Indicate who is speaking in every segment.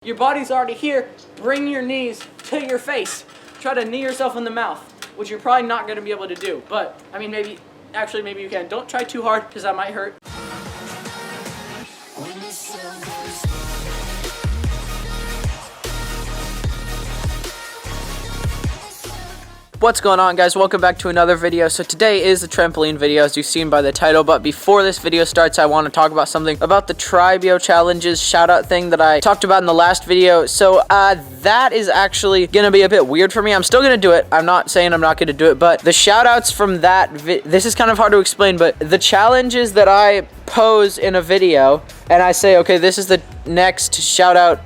Speaker 1: Your body's already here. Bring your knees to your face. Try to knee yourself in the mouth, which you're probably not going to be able to do. But, I mean, maybe you can. Don't try too hard, because that might hurt. What's going on, guys? Welcome back to another video. So today is the trampoline video, as you've seen by the title, but before this video starts, I want to talk about something about the Tribio challenges shout out thing that I talked about in the last video. So that is actually gonna be a bit weird for me. I'm still gonna do it. I'm not saying I'm not gonna do it, but the shout outs from that this is kind of hard to explain, but the challenges that I pose in a video and I say, okay, this is the next shout out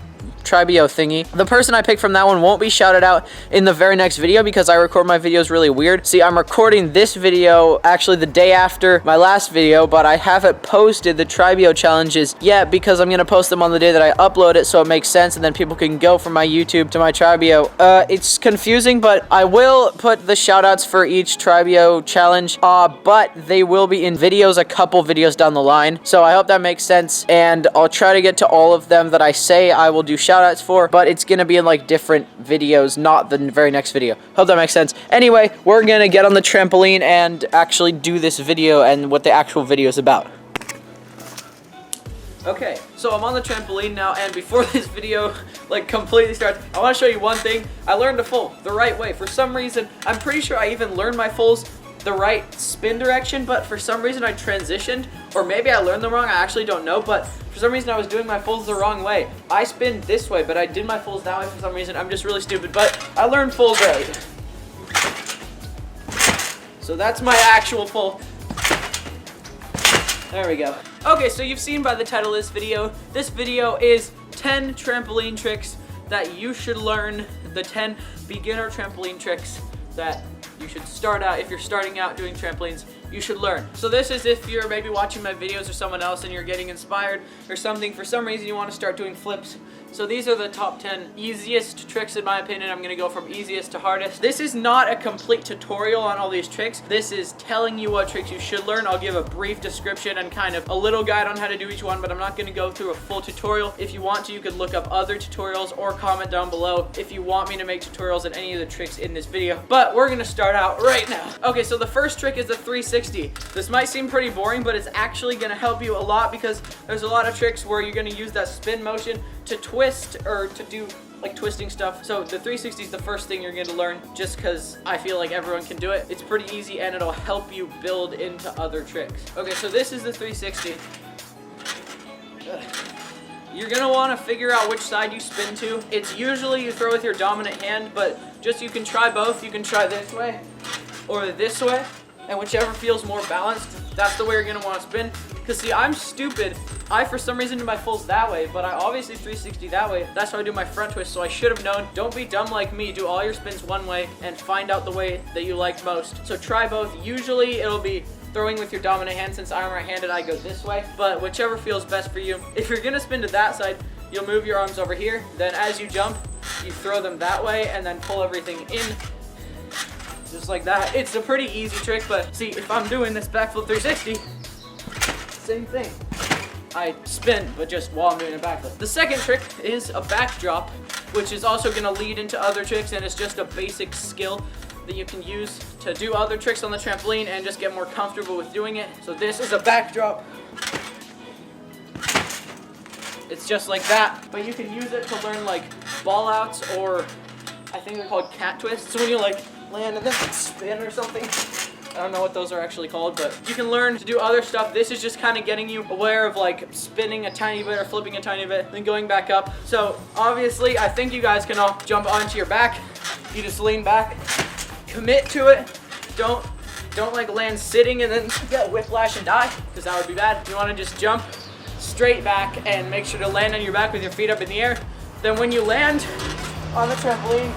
Speaker 1: Tribio thingy. The person I pick from that one won't be shouted out in the very next video because I record my videos really weird. See, I'm recording this video actually the day after my last video, but I haven't posted the Tribio challenges yet because I'm gonna post them on the day that I upload it, so it makes sense, and then people can go from my YouTube to my Tribio. It's confusing, but I will put the shout outs for each Tribio challenge, but they will be in videos a couple videos down the line. So I hope that makes sense, and I'll try to get to all of them that I say I will do shout outs for, but it's gonna be in like different videos, not the very next video. Hope that makes sense. Anyway, we're gonna get on the trampoline and actually do this video and what the actual video is about. Okay, so I'm on the trampoline now, and before this video like completely starts, I want to show you one thing. I learned to full the right way. For some reason, I'm pretty sure I even learned my fulls the right spin direction, but for some reason I transitioned, or maybe I learned them wrong. I actually don't know, but for some reason I was doing my fulls the wrong way. I spin this way, but I did my fulls that way for some reason. I'm just really stupid, but I learned fulls right. So that's my actual full. There we go. Okay, so you've seen by the title of this video is 10 trampoline tricks that you should learn, the 10 beginner trampoline tricks that you should start out. If you're starting out doing trampolines, you should learn. So this is if you're maybe watching my videos or someone else and you're getting inspired or something, for some reason you want to start doing flips. So these are the top 10 easiest tricks in my opinion. I'm gonna go from easiest to hardest. This is not a complete tutorial on all these tricks. This is telling you what tricks you should learn. I'll give a brief description and kind of a little guide on how to do each one, but I'm not gonna go through a full tutorial. If you want to, you could look up other tutorials or comment down below if you want me to make tutorials on any of the tricks in this video. But we're gonna start out right now. Okay, so the first trick is the 360. This might seem pretty boring, but it's actually gonna help you a lot because there's a lot of tricks where you're gonna use that spin motion to twist or to do like twisting stuff. So the 360 is the first thing you're going to learn, just because I feel like everyone can do it. It's pretty easy and it'll help you build into other tricks. Okay, so this is the 360. You're going to want to figure out which side you spin to. It's usually you throw with your dominant hand, but just you can try both. You can try this way or this way, and whichever feels more balanced, that's the way you're going to want to spin. Because see, I'm stupid. I, for some reason, do my fulls that way, but I obviously 360 that way. That's how I do my front twist, so I should have known. Don't be dumb like me. Do all your spins one way and find out the way that you like most. So try both. Usually, it'll be throwing with your dominant hand. Since I'm right-handed, I go this way, but whichever feels best for you. If you're going to spin to that side, you'll move your arms over here. Then as you jump, you throw them that way and then pull everything in. Just like that. It's a pretty easy trick, but see, if I'm doing this backflip 360, same thing. I spin, but just while I'm doing a backflip. The second trick is a backdrop, which is also gonna lead into other tricks, and it's just a basic skill that you can use to do other tricks on the trampoline and just get more comfortable with doing it. So this is a backdrop. It's just like that, but you can use it to learn like ball outs, or I think they're called cat twists. So when you like land and then spin or something. I don't know what those are actually called, but you can learn to do other stuff. This is just kind of getting you aware of like spinning a tiny bit or flipping a tiny bit, then going back up. So obviously, I think you guys can all jump onto your back. You just lean back, commit to it. Don't like land sitting and then get whiplash and die, because that would be bad. You want to just jump straight back and make sure to land on your back with your feet up in the air. Then when you land on the trampoline,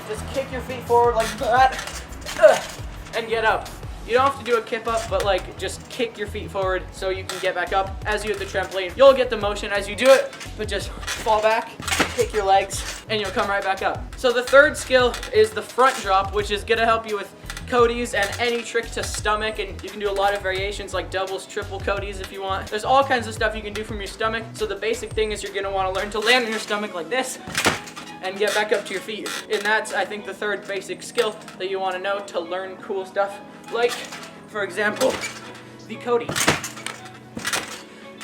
Speaker 1: just kick your feet forward like that and get up. You don't have to do a kip up, but like just kick your feet forward so you can get back up as you hit the trampoline. You'll get the motion as you do it, but just fall back, kick your legs, and you'll come right back up. So the third skill is the front drop, which is gonna help you with Codes and any trick to stomach, and you can do a lot of variations like doubles, triple Codes if you want. There's all kinds of stuff you can do from your stomach. So the basic thing is you're gonna wanna learn to land on your stomach like this and get back up to your feet. And that's, I think, the third basic skill that you wanna know to learn cool stuff. Like, for example, the Cody.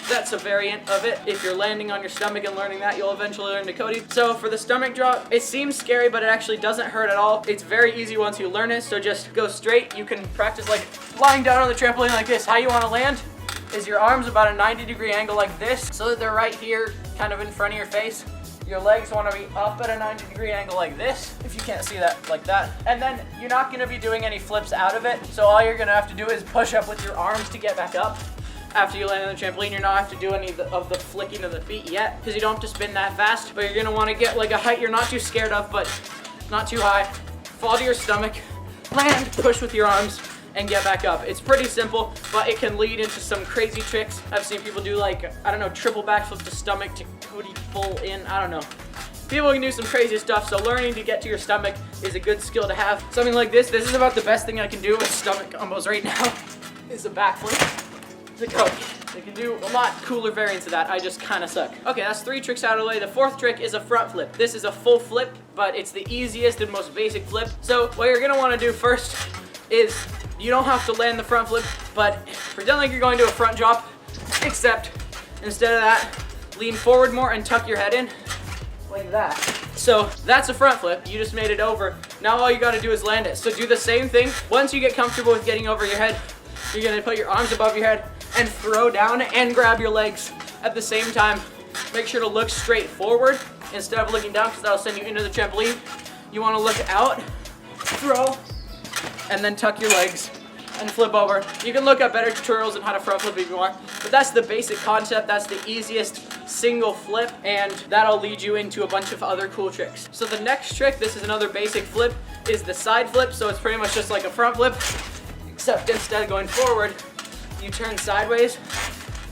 Speaker 1: That's a variant of it. If you're landing on your stomach and learning that, you'll eventually learn the Cody. So for the stomach drop, it seems scary, but it actually doesn't hurt at all. It's very easy once you learn it, so just go straight. You can practice like lying down on the trampoline like this. How you wanna land is your arms about a 90-degree angle like this, so that they're right here, kind of in front of your face. Your legs wanna be up at a 90-degree angle like this, if you can't see that, like that. And then you're not gonna be doing any flips out of it, so all you're gonna have to do is push up with your arms to get back up. After you land on the trampoline, you're not have to do any of the flicking of the feet yet, because you don't have to spin that fast, but you're gonna wanna get like a height you're not too scared of, but not too high. Fall to your stomach, land, push with your arms, and get back up. It's pretty simple, but it can lead into some crazy tricks. I've seen people do like, I don't know, triple backflip to stomach to Cody full in, I don't know. People can do some crazy stuff, so learning to get to your stomach is a good skill to have. Something like this is about the best thing I can do with stomach combos right now, is a backflip. The Cody. They can do a lot cooler variants of that. I just kind of suck. Okay, that's 3 tricks out of the way. The 4th trick is a front flip. This is a full flip, but it's the easiest and most basic flip. So what you're gonna want to do first is you don't have to land the front flip, but pretend like you're going to a front drop, except instead of that, lean forward more and tuck your head in like that. So that's a front flip. You just made it over. Now all you got to do is land it. So do the same thing. Once you get comfortable with getting over your head, you're gonna put your arms above your head and throw down and grab your legs at the same time. Make sure to look straight forward instead of looking down, because that'll send you into the trampoline. You want to look out, throw, and then tuck your legs and flip over. You can look up better tutorials on how to front flip if you want, but that's the basic concept. That's the easiest single flip, and that'll lead you into a bunch of other cool tricks. So the next trick, this is another basic flip, is the side flip. So it's pretty much just like a front flip, except instead of going forward, you turn sideways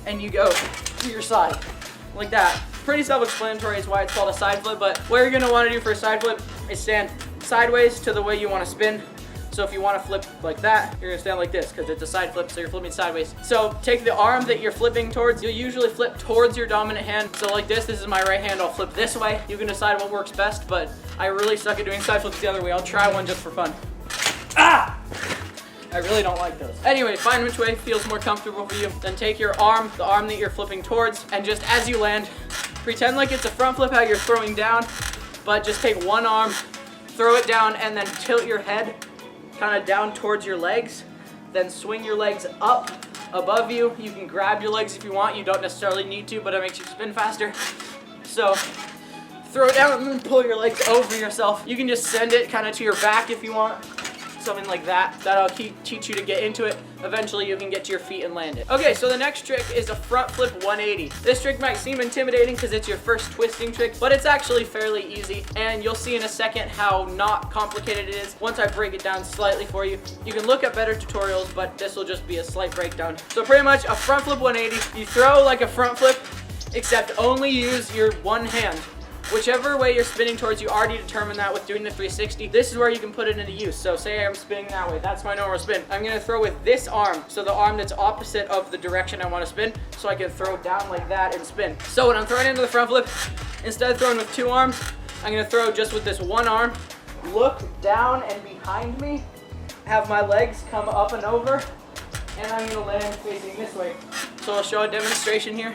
Speaker 1: and you go to your side like that. Pretty self-explanatory is why it's called a side flip, but what you're gonna wanna do for a side flip is stand sideways to the way you wanna spin. So if you wanna flip like that, you're gonna stand like this, because it's a side flip, so you're flipping sideways. So take the arm that you're flipping towards. You'll usually flip towards your dominant hand. So like this is my right hand, I'll flip this way. You can decide what works best, but I really suck at doing side flips the other way. I'll try one just for fun. Ah! I really don't like those. Anyway, find which way feels more comfortable for you. Then take your arm, the arm that you're flipping towards, and just as you land, pretend like it's a front flip how you're throwing down, but just take one arm, throw it down, and then tilt your head kind of down towards your legs. Then swing your legs up above you. You can grab your legs if you want. You don't necessarily need to, but it makes you spin faster. So throw it down and then pull your legs over yourself. You can just send it kind of to your back if you want. Something like that. That'll teach you to get into it. Eventually you can get to your feet and land it. Okay, so the next trick is a front flip 180. This trick might seem intimidating because it's your first twisting trick, but it's actually fairly easy, and you'll see in a second how not complicated it is once I break it down slightly for you. You can look at better tutorials, but this will just be a slight breakdown. So pretty much a front flip 180, you throw like a front flip, except only use your one hand. Whichever way you're spinning towards, you already determined that with doing the 360. This is where you can put it into use. So say I'm spinning that way, that's my normal spin. I'm gonna throw with this arm, so the arm that's opposite of the direction I wanna spin, so I can throw down like that and spin. So when I'm throwing into the front flip, instead of throwing with 2 arms, I'm gonna throw just with this 1 arm, look down and behind me, have my legs come up and over, and I'm gonna land facing this way. So I'll show a demonstration here.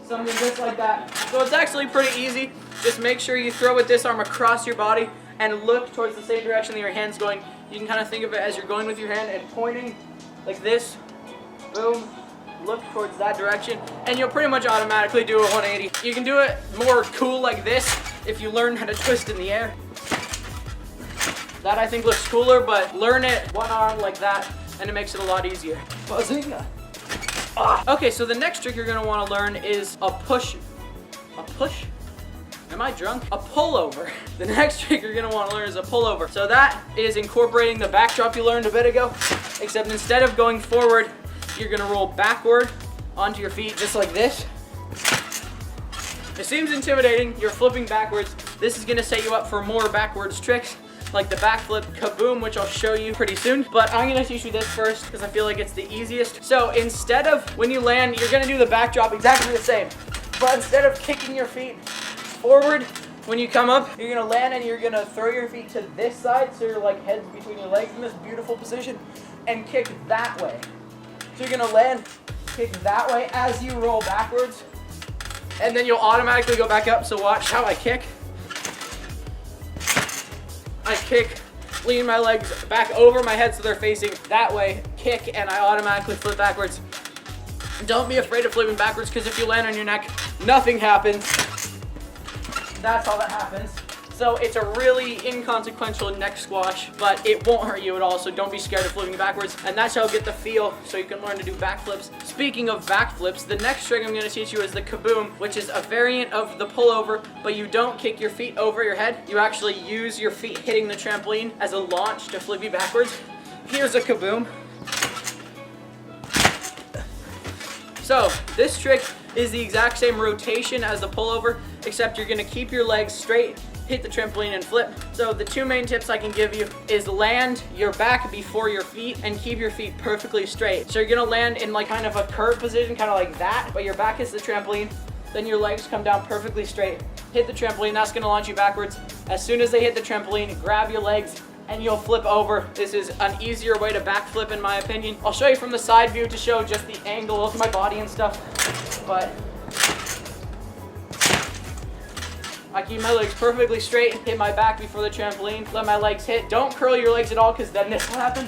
Speaker 1: Something just like that. So it's actually pretty easy. Just make sure you throw with this arm across your body and look towards the same direction that your hand's going. You can kind of think of it as you're going with your hand and pointing like this. Boom. Look towards that direction, and you'll pretty much automatically do a 180. You can do it more cool like this if you learn how to twist in the air. That I think looks cooler, but learn it one arm like that, and it makes it a lot easier. Bazinga. Okay, so the next trick you're gonna want to learn is a push. A push? Am I drunk? A pullover. The next trick you're gonna want to learn is a pullover. So that is incorporating the backdrop you learned a bit ago, except instead of going forward, you're gonna roll backward onto your feet just like this. It seems intimidating. You're flipping backwards. This is gonna set you up for more backwards tricks. like the backflip Kaboom, which I'll show you pretty soon. But I'm gonna teach you this first because I feel like it's the easiest. So instead of when you land, you're gonna do the backdrop exactly the same. But instead of kicking your feet forward, when you come up, you're gonna land and you're gonna throw your feet to this side so your like head's between your legs in this beautiful position and kick that way. So you're gonna land, kick that way as you roll backwards, and then you'll automatically go back up. So watch how I kick. I kick, lean my legs back over my head so they're facing that way, kick, and I automatically flip backwards. Don't be afraid of flipping backwards, because if you land on your neck, nothing happens. That's all that happens. So it's a really inconsequential neck squash, but it won't hurt you at all, so don't be scared of flipping backwards. And that's how you get the feel, so you can learn to do backflips. Speaking of backflips, the next trick I'm gonna teach you is the Kaboom, which is a variant of the pullover, but you don't kick your feet over your head. You actually use your feet hitting the trampoline as a launch to flip you backwards. Here's a Kaboom. So this trick is the exact same rotation as the pullover, except you're gonna keep your legs straight, hit the trampoline and flip. So the two main tips I can give you is land your back before your feet and keep your feet perfectly straight. So you're gonna land in like kind of a curved position, kind of like that, but your back is the trampoline. Then your legs come down perfectly straight, hit the trampoline, that's gonna launch you backwards. As soon as they hit the trampoline, grab your legs and you'll flip over. This is an easier way to backflip in my opinion. I'll show you from the side view to show just the angle of my body and stuff, but I keep my legs perfectly straight, hit my back before the trampoline, let my legs hit. Don't curl your legs at all, because then this will happen.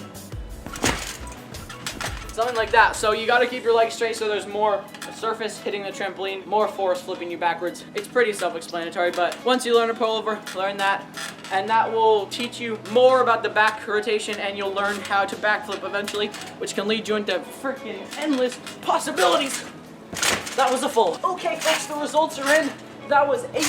Speaker 1: Something like that. So you gotta keep your legs straight so there's more surface hitting the trampoline, more force flipping you backwards. It's pretty self-explanatory, but once you learn a pullover, learn that, and that will teach you more about the back rotation, and you'll learn how to backflip eventually, which can lead you into freaking endless possibilities. That was a full. Okay, folks, the results are in. That was 8.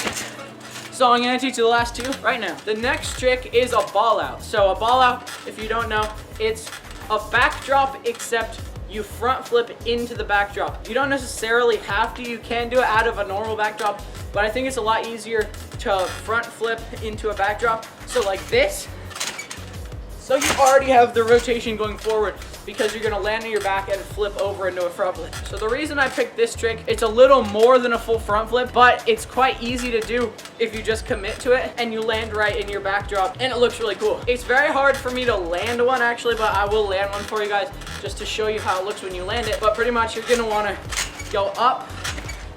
Speaker 1: So I'm gonna teach you the last 2 right now. The next trick is a ball out. So a ball out, if you don't know, it's a backdrop, except you front flip into the backdrop. You don't necessarily have to, you can do it out of a normal backdrop, but I think it's a lot easier to front flip into a backdrop. So like this. So you already have the rotation going forward, because you're gonna land on your back and flip over into a front flip. So the reason I picked this trick, it's a little more than a full front flip, but it's quite easy to do if you just commit to it and you land right in your backdrop, and it looks really cool. It's very hard for me to land one actually, but I will land one for you guys just to show you how it looks when you land it. But pretty much you're gonna wanna go up,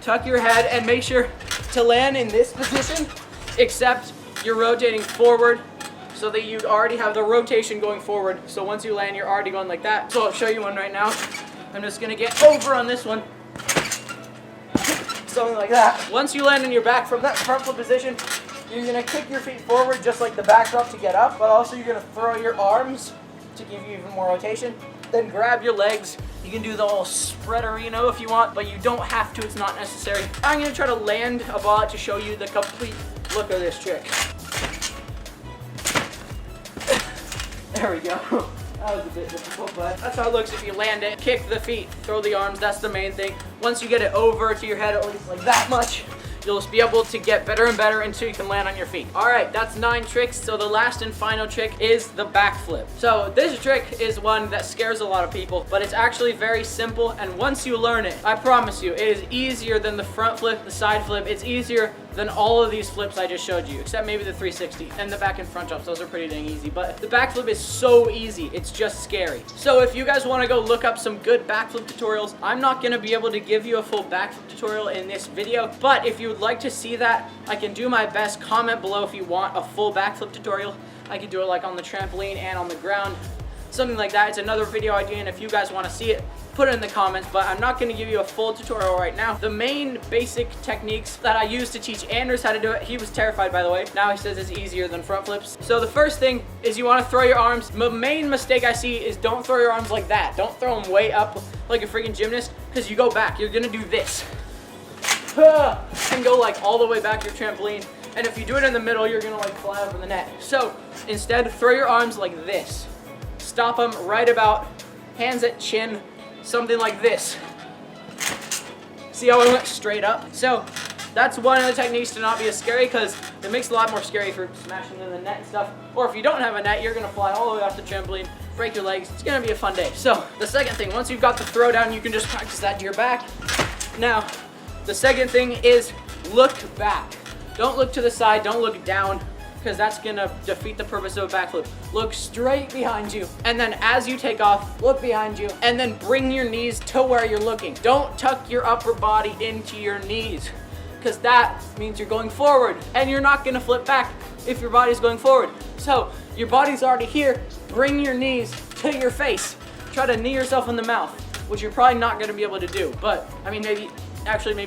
Speaker 1: tuck your head, and make sure to land in this position, except you're rotating forward, so that you already have the rotation going forward. So once you land, you're already going like that. So I'll show you one right now. I'm just gonna get over on this one. Something like that. Once you land on your back from that front flip position, you're gonna kick your feet forward just like the backdrop to get up, but also you're gonna throw your arms to give you even more rotation. Then grab your legs. You can do the whole spreaderino if you want, but you don't have to, it's not necessary. I'm gonna try to land a ball to show you the complete look of this trick. There we go. That was a bit difficult, but that's how it looks if you land it. Kick the feet, throw the arms, that's the main thing. Once you get it over to your head, at least like that much, you'll just be able to get better and better until you can land on your feet. All right, that's 9 tricks. So the last and final trick is the backflip. So this trick is one that scares a lot of people, but it's actually very simple. And once you learn it, I promise you, it is easier than the front flip, the side flip. It's easier than all of these flips I just showed you, except maybe the 360 and the back and front drops. Those are pretty dang easy, but the backflip is so easy. It's just scary. So if you guys want to go look up some good backflip tutorials, I'm not going to be able to give you a full backflip tutorial in this video, but if you would like to see that, I can do my best. Comment below if you want a full backflip tutorial. I can do it like on the trampoline and on the ground, something like that. It's another video idea, and if you guys want to see it, put it in the comments, but I'm not going to give you a full tutorial right now. The main basic techniques that I use to teach Anders how to do it, he was terrified, by the way. Now he says it's easier than front flips. So the first thing is you want to throw your arms. The main mistake I see is don't throw your arms like that. Don't throw them way up like a freaking gymnast, because you go back. You're going to do this. And go like all the way back your trampoline. And if you do it in the middle, you're going to like fly over the net. So instead, throw your arms like this. Stop them right about hands at chin, something like this. See how I went straight up? So That's one of the techniques to not be as scary, because it makes it a lot more scary for smashing in the net and stuff. Or if you don't have a net, you're gonna fly all the way off the trampoline, break your legs. It's gonna be a fun day. So the second thing, once you've got the throw down, you can just practice that to your back. Now, the second thing is look back. Don't look to the side, don't look down, because that's gonna defeat the purpose of a backflip. Look straight behind you, and then as you take off, look behind you, and then bring your knees to where you're looking. Don't tuck your upper body into your knees, because that means you're going forward, and you're not gonna flip back if your body's going forward. So your body's already here, bring your knees to your face. Try to knee yourself in the mouth, which you're probably not gonna be able to do, but I mean, maybe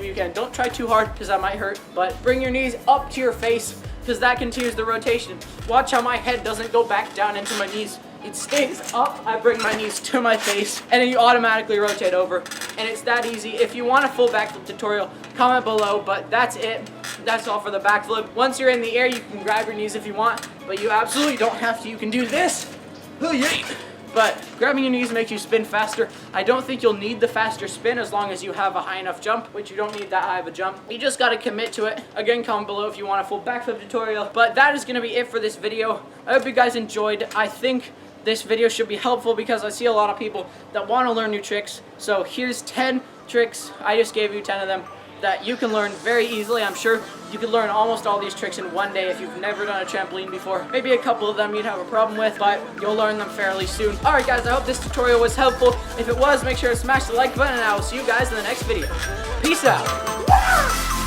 Speaker 1: you can. Don't try too hard, because that might hurt, but bring your knees up to your face, because that continues the rotation. Watch how my head doesn't go back down into my knees. It stays up, I bring my knees to my face, and then you automatically rotate over. And it's that easy. If you want a full backflip tutorial, comment below, but that's it. That's all for the backflip. Once you're in the air, you can grab your knees if you want, but you absolutely don't have to. You can do this. But grabbing your knees makes you spin faster. I don't think you'll need the faster spin as long as you have a high enough jump, which you don't need that high of a jump. You just gotta commit to it. Again, comment below if you want a full backflip tutorial. But that is gonna be it for this video. I hope you guys enjoyed. I think this video should be helpful because I see a lot of people that want to learn new tricks. So here's 10 tricks. I just gave you 10 of them that you can learn very easily. I'm sure you can learn almost all these tricks in one day if you've never done a trampoline before. Maybe a couple of them you'd have a problem with, but you'll learn them fairly soon. Alright guys, I hope this tutorial was helpful. If it was, make sure to smash the like button, and I will see you guys in the next video. Peace out.